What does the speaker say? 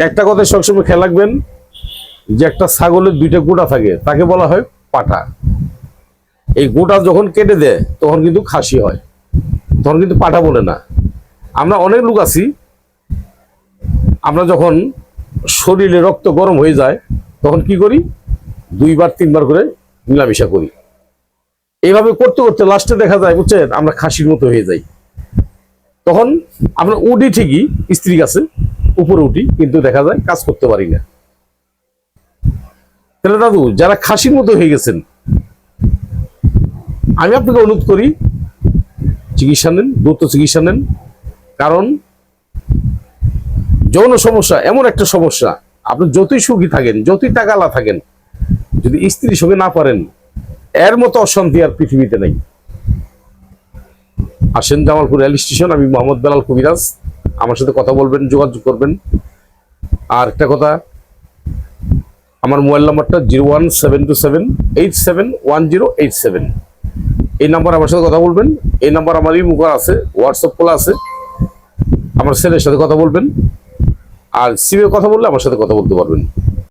একটা কথা সবসময় খেয়াল রাখবেন যে একটা ছাগলের দুইটা গোটা থাকে, তাকে বলা হয় পাঠা। এই গোটা যখন কেটে দেয় তখন কিন্তু খাসি হয়, তখন কিন্তু পাঠা বলে না। আমরা অনেক লোক আছি, আমরা যখন শরীরে রক্ত গরম হয়ে যায় তখন কি করি, 2বার 3বার করে মিলামিশা করি। এইভাবে করতে করতে লাস্টে দেখা যায়, বুঝছেন, আমরা খাসির মতো হয়ে যাই। তখন আমরা উঠি ঠিকই স্ত্রী কাছে, উপরে উঠি, কিন্তু দেখা যায় কাজ করতে পারি না। তাহলে দাদু, যারা খাসির মতো হয়ে গেছেন, আমি আপনাকে অনুরোধ করি চিকিৎসা নেন, দ্রুত চিকিৎসা নেন। কারণ যৌন সমস্যা এমন একটা সমস্যা, আপনি যতই সুখী থাকেন, যতই টাকালা থাকেন, যদি স্ত্রীর সঙ্গে না পারেন, এর মতো অশান্তি আর পৃথিবীতে নেই। আসেন জামালপুর রেল স্টেশন, আমি মোহাম্মদ বেলাল কবিরাজ, আমার সাথে কথা বলবেন, যোগাযোগ করবেন। আর একটা কথা, আমার মোবাইল নাম্বারটা 01727871087। এই নাম্বার আমার সাথে কথা বলবেন। এই নাম্বার আমার ইমো করা আছে, হোয়াটসঅ্যাপ খোলা আছে, আমার ছেলের সাথে কথা বলবেন। আর সিমে কথা বললে আমার সাথে কথা বলতে পারবেন।